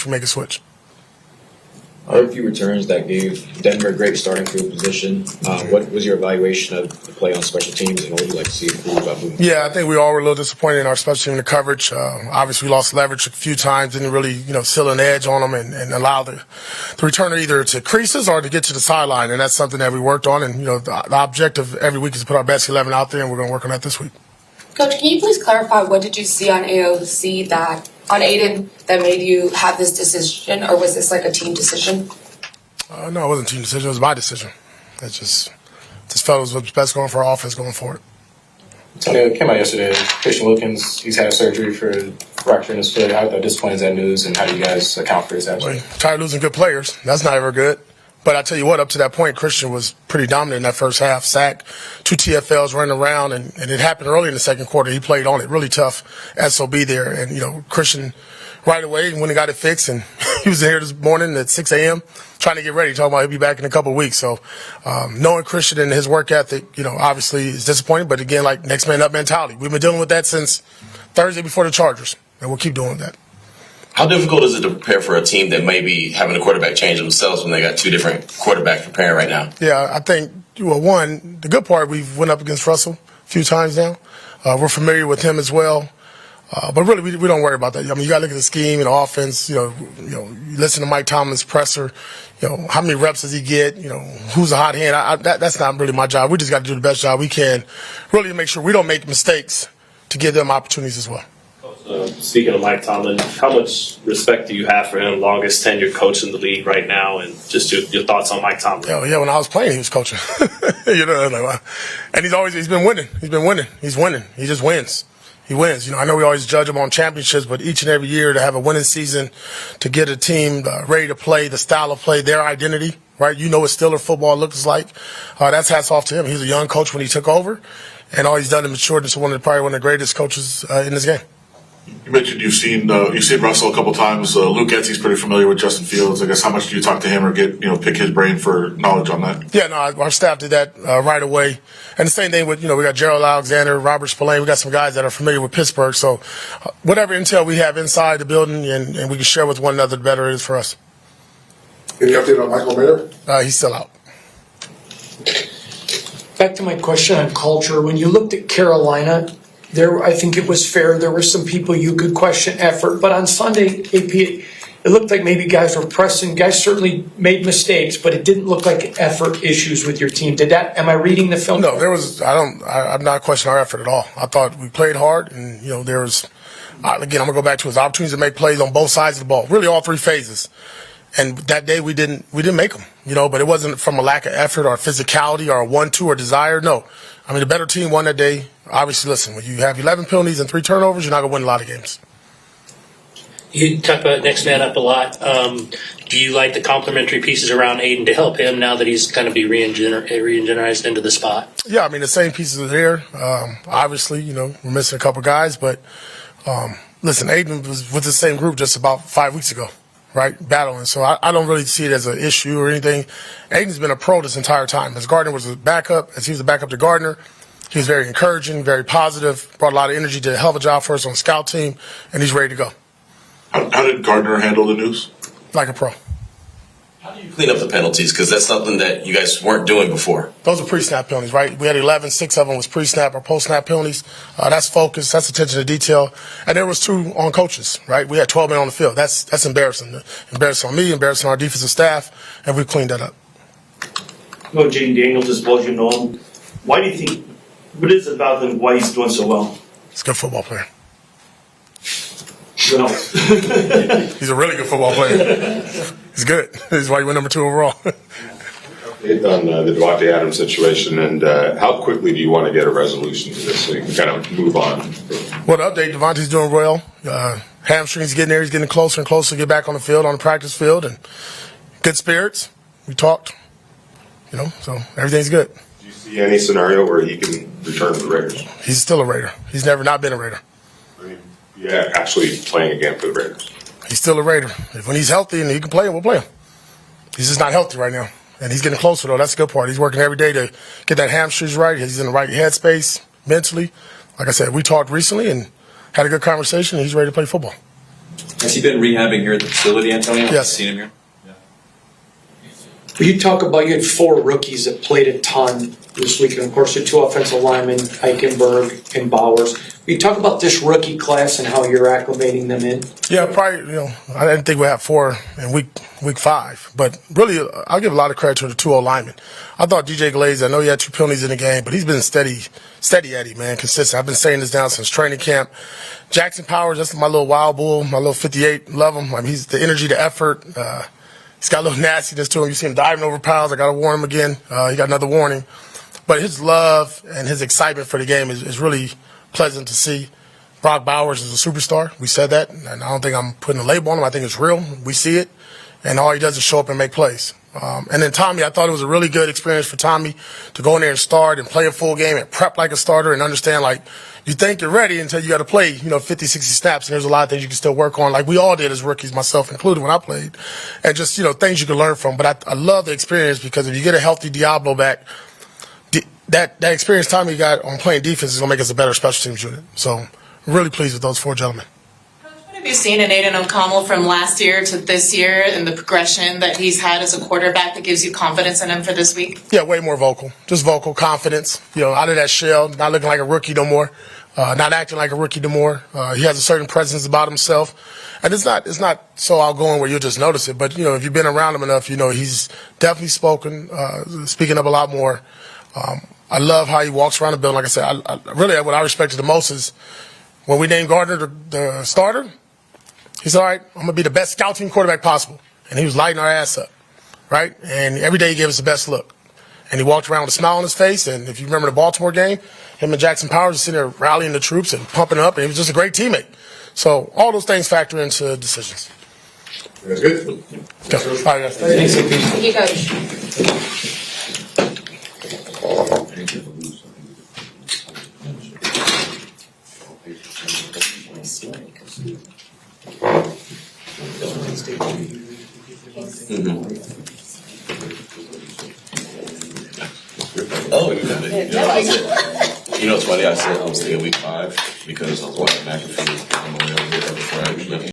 we make a switch. There are a few returns that gave Denver a great starting field position. What was your evaluation of the play on special teams, and what would you like to see improve about moving? Yeah, I think we all were a little disappointed in our special team in the coverage. Obviously, we lost leverage a few times, didn't really, seal an edge on them and allow the returner either to creases or to get to the sideline, and that's something that we worked on. And, the objective every week is to put our best 11 out there, and we're going to work on that this week. Coach, can you please clarify what did you see on AOC on Aiden that made you have this decision, or was this like a team decision? No, it wasn't a team decision. It was my decision. It just felt it was what's best going for our offense going forward. So it came out yesterday. Christian Wilkins, he's had surgery for fracture in his foot. How disappointing is that news, and how do you guys account for his absence? Well, tired of losing good players. That's not ever good. But I tell you what, up to that point, Christian was pretty dominant in that first half. Sack, 2 TFLs running around, and it happened early in the second quarter. He played on it, really tough SOB there. And, Christian right away when he got it fixed, and he was in here this morning at 6 a.m. trying to get ready, talking about he'll be back in a couple of weeks. So knowing Christian and his work ethic, obviously is disappointing. But, again, like next man up mentality. We've been dealing with that since Thursday before the Chargers, and we'll keep doing that. How difficult is it to prepare for a team that may be having a quarterback change themselves when they got 2 different quarterbacks preparing right now? Yeah, I think, one, the good part, we've went up against Russell a few times now. We're familiar with him as well. But really, we don't worry about that. I mean, you got to look at the scheme and the offense. You listen to Mike Tomlin's presser. How many reps does he get? Who's a hot hand? That's not really my job. We just got to do the best job we can, really, to make sure we don't make mistakes to give them opportunities as well. Speaking of Mike Tomlin, how much respect do you have for him, longest tenured coach in the league right now, and just your thoughts on Mike Tomlin? Yeah, when I was playing, he was coaching. And he's been winning. He's winning. He just wins. He wins. I know we always judge him on championships, but each and every year to have a winning season, to get a team ready to play, the style of play, their identity, right? What Steeler football looks like. That's hats off to him. He was a young coach when he took over, and all he's done is matured into probably one of the greatest coaches in this game. You mentioned you've seen Russell a couple times. Luke Getsy's pretty familiar with Justin Fields. I guess how much do you talk to him or get pick his brain for knowledge on that? Yeah, no, our staff did that right away. And the same thing with we got Gerald Alexander, Robert Spillane. We got some guys that are familiar with Pittsburgh. So whatever intel we have inside the building and we can share with one another, the better it is for us. Any update on Michael Mayer? He's still out. Back to my question on culture. When you looked at Carolina, I think it was fair. There were some people you could question effort. But on Sunday, AP, it looked like maybe guys were pressing. Guys certainly made mistakes, but it didn't look like effort issues with your team. Am I reading the film? No, there was. I'm not questioning our effort at all. I thought we played hard, and there was. Again, I'm gonna go back to his opportunities to make plays on both sides of the ball. Really, all 3 phases. And that day we didn't make them. But it wasn't from a lack of effort or physicality or a 1-2 or desire. No. I mean, the better team won that day. Obviously, listen, when you have 11 penalties and 3 turnovers, you're not going to win a lot of games. You talk about next man up a lot. Do you like the complementary pieces around Aiden to help him now that he's going to be re-energized into the spot? Yeah, I mean, the same pieces are there. Obviously, we're missing a couple guys. But, listen, Aiden was with the same group just about 5 weeks ago. Right, battling. So I don't really see it as an issue or anything. Aiden's been a pro this entire time. As Gardner was a backup, as he was a backup to Gardner, he was very encouraging, very positive, brought a lot of energy, did a hell of a job for us on the scout team, and he's ready to go. How did Gardner handle the news? Like a pro. How do you clean up the penalties? Because that's something that you guys weren't doing before. Those are pre-snap penalties, right? We had 11, 6 of them was pre-snap or post-snap penalties. That's focus, that's attention to detail. And there was 2 on coaches, right? We had 12 men on the field. That's embarrassing. Embarrassing on me, embarrassing on our defensive staff, and we cleaned that up. Well, Jaden Daniels, as well as you know him, why do you think, what is it about him, why he's doing so well? He's a good football player. What else? He's a really good football player. He's good. That's why he went number 2 overall. On the Davante Adams situation, and how quickly do you want to get a resolution to this so you can kind of move on? Well, the update, Davante's doing well. Hamstring's getting there. He's getting closer and closer to get back on the field, on the practice field, and good spirits. We talked, so everything's good. Do you see any scenario where he can return to the Raiders? He's still a Raider. He's never not been a Raider. Yeah, actually playing again for the Raiders. He's still a Raider. When he's healthy and he can play, we'll play him. He's just not healthy right now. And he's getting closer, though. That's the good part. He's working every day to get that hamstrings right. He's in the right headspace mentally. Like I said, we talked recently and had a good conversation, and he's ready to play football. Has he been rehabbing here at the facility, Antonio? Yes. Seen him here? You talk about you had 4 rookies that played a ton this week, and of course the 2 offensive linemen, Eichenberg and Bowers. You talk about this rookie class and how you're acclimating them in. Yeah, probably. I didn't think we had 4 in week 5, but really, I'll give a lot of credit to the 2 linemen. I thought DJ Glaze, I know he had 2 penalties in the game, but he's been steady Eddie, man, consistent. I've been saying this down since training camp. Jackson Powers, that's my little wild bull, my little 58. Love him. I mean, he's the energy, the effort. He's got a little nastiness to him. You see him diving over piles. I got to warn him again. He got another warning. But his love and his excitement for the game is really pleasant to see. Brock Bowers is a superstar. We said that, and I don't think I'm putting a label on him. I think it's real. We see it, and all he does is show up and make plays. And then Tommy, I thought it was a really good experience for Tommy to go in there and start and play a full game and prep like a starter and understand, like, you think you're ready until you got to play, 50, 60 snaps, and there's a lot of things you can still work on, like we all did as rookies, myself included when I played, and just, things you can learn from. But I love the experience because if you get a healthy Diablo back, that experience Tommy got on playing defense is going to make us a better special teams unit. So I'm really pleased with those 4 gentlemen. What have you seen in Aiden O'Connell from last year to this year and the progression that he's had as a quarterback that gives you confidence in him for this week? Yeah, way more vocal. Just vocal confidence. Out of that shell, not looking like a rookie no more, not acting like a rookie no more. He has a certain presence about himself. And it's not so outgoing where you'll just notice it. But, if you've been around him enough, he's definitely speaking up a lot more. I love how he walks around the building. Like I said, really what I respected the most is when we named Gardner the starter, he said, all right, I'm going to be the best scout team quarterback possible. And he was lighting our ass up, right? And every day he gave us the best look. And he walked around with a smile on his face. And if you remember the Baltimore game, him and Jackson Powers were sitting there rallying the troops and pumping up. And he was just a great teammate. So all those things factor into decisions. That's good. Okay. All right, guys. Thank you, Coach. Oh, you got it. It's funny. I was thinking week 5 because I was watching McAfee.